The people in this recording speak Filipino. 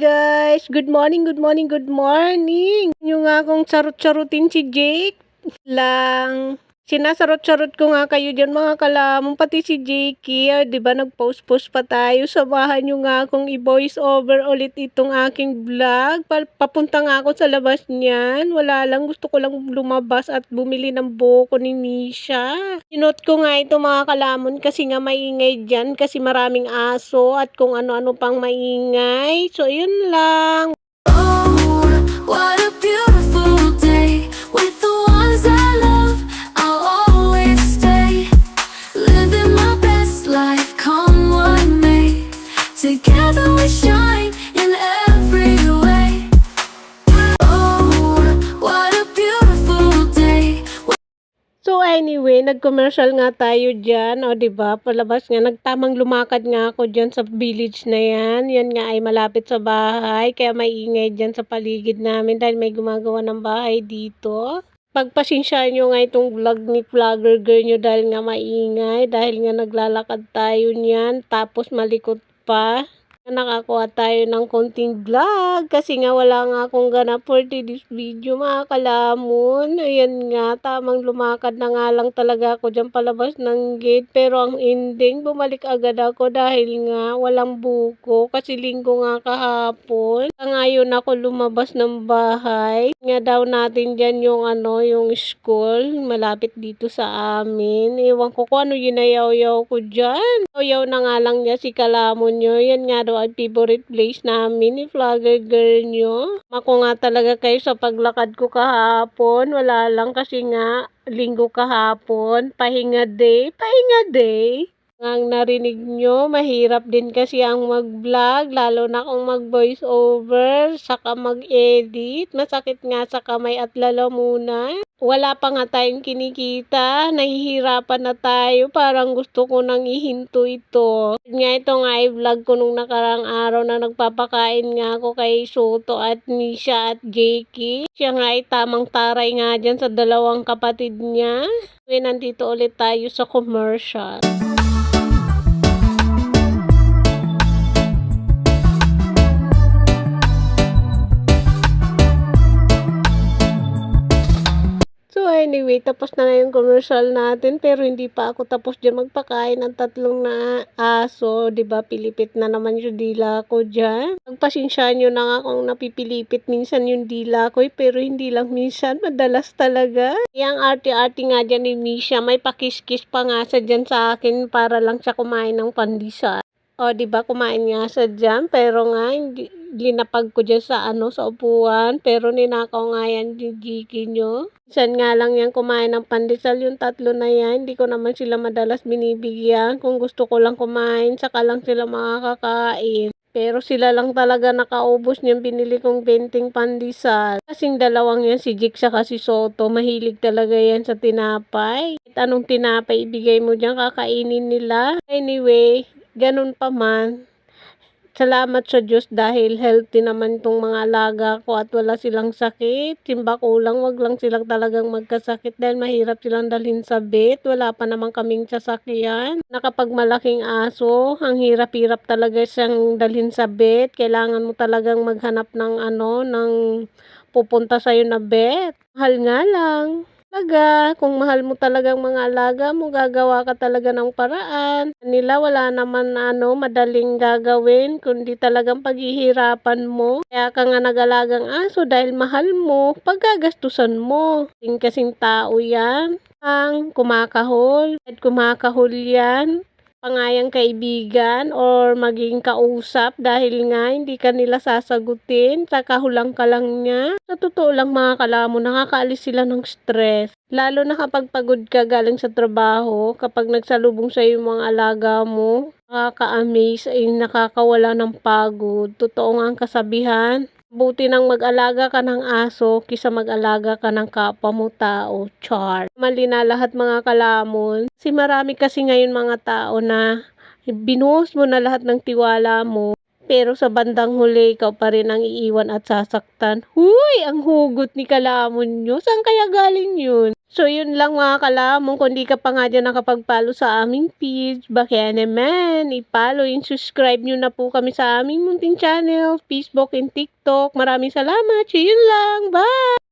Guys, good morning, good morning, good morning. Yung nga akong charot-charutin si Jake lang. Sinasarot-charot ko nga kayo dyan mga kalamong, pati si Jakey, di ba nag-post-post pa tayo. Samahan nyo nga akong i-voice over ulit itong aking vlog. Papunta nga ako sa labas niyan. Wala lang, gusto ko lang lumabas at bumili ng buko ni Misha. Sinot ko nga ito mga kalamon kasi nga maingay dyan kasi maraming aso at kung ano-ano pang maingay. So yun lang. Oh, what a beautiful day with the ones I love. I'll always stay, living my best life, come what may. Together we shine in every way. Oh, what a beautiful day. So anyway, nag-commercial nga tayo dyan, o diba, palabas nga, nagtamang lumakad nga ako dyan sa village na yan. Yan nga ay malapit sa bahay, kaya maingay dyan sa paligid namin dahil may gumagawa ng bahay dito. Pagpasensyaan nyo nga itong vlog ni vlogger girl nyo dahil nga maingay, dahil nga naglalakad tayo niyan, tapos malikot pa. Nakakuha tayo ng konting vlog kasi nga wala nga akong ganap for this video mga kalamon. Ayan nga, tamang lumakad na nga lang talaga ako dyan palabas ng gate, pero ang ending bumalik agad ako dahil nga walang buko kasi linggo nga kahapon. Ngayon ako lumabas ng bahay nga daw natin dyan yung yung school malapit dito sa amin. Ewan ko kung ano yinayaw-yaw ko dyan. Yaw na nga lang niya si kalamon nyo. Yan nga daw ay favorite place namin ni vlogger girl nyo. Ako nga talaga kayo sa paglakad ko kahapon. Wala lang kasi nga linggo kahapon. Pahinga day. Pahinga day. Ang narinig nyo, mahirap din kasi ang mag-vlog, lalo na kung mag-voice over, saka mag-edit. Masakit nga sa kamay at lalamunan. Wala pa nga tayong kinikita, nahihirapan na tayo, parang gusto ko nang ihinto ito. Nga ito nga i-vlog ko nung nakarang araw na nagpapakain nga ako kay Soto at Misha at Jakey. Siya nga ay tamang taray nga dyan sa dalawang kapatid niya. Nandito ulit tayo sa commercial. Anyway, tapos na nga yung commercial natin pero hindi pa ako tapos dyan magpakain ng tatlong na aso. Diba, pilipit na naman yung dila ko dyan. Pagpasensyaan nyo na nga kung napipilipit minsan yung dila ko pero hindi lang minsan, madalas talaga. Yang arte-arte nga dyan ni Misha, may pakis-kis pa nga sa dyan sa akin para lang siya kumain ng pandesal. O, diba, kumain nga siya dyan, pero nga, linapag ko dyan sa sa upuan, pero ninakaw nga yan yung jiki nyo. Minsan nga lang yan kumain ng pandesal, yung tatlo na yan, hindi ko naman sila madalas binibigyan. Kung gusto ko lang kumain, saka lang sila makakakain. Pero sila lang talaga nakaubos niyan binili kong 20 pandesal. Kasing dalawang yan, si Jik saka si Soto, mahilig talaga yan sa tinapay. Kahit anong tinapay ibigay mo dyan, kakainin nila. Anyway, ganun pa man, salamat sa Diyos dahil healthy naman itong mga alaga ko at wala silang sakit. Simba ko lang, wag lang silang talagang magkasakit dahil mahirap silang dalhin sa vet. Wala pa naman kaming sasakyan. Nakapag malaking aso, ang hirap-hirap talaga siyang dalhin sa vet. Kailangan mo talagang maghanap ng ng pupunta sa'yo na vet. Mahal nga lang. Talaga, kung mahal mo talagang mga alaga mo, gagawa ka talaga ng paraan. Nila wala naman madaling gagawin, kundi talagang paghihirapan mo. Kaya ka nga nag-alagang aso dahil mahal mo, paggagastusan mo. Kasing tao yan, ang kumakahol. At kumakahol yan, pangayang kaibigan or maging kausap dahil nga hindi ka nila sasagutin, kakahulang ka lang niya. Sa totoo lang mga kalamo, nakakaalis sila ng stress. Lalo na kapag pagod ka galing sa trabaho, kapag nagsalubong sa yung mga alaga mo, nakaka-amaze ay nakakawala ng pagod. Totoo nga ang kasabihan. Buti nang mag-alaga ka ng aso kisa mag-alaga ka ng kapwa mo tao. Char. Mali na lahat mga kalamon. Kasi marami kasi ngayon mga tao na binuhos mo na lahat ng tiwala mo. pero sa bandang huli, ikaw pa rin ang iiwan at sasaktan. Huy! Ang hugot ni Kalamon nyo. Saan kaya galing yun? So, yun lang mga Kalamon. Kung di ka pa nga dyan nakapag-follow sa aming page, baka naman, i-follow and subscribe nyo na po kami sa aming munting channel, Facebook and TikTok. Maraming salamat. So, yun lang. Bye!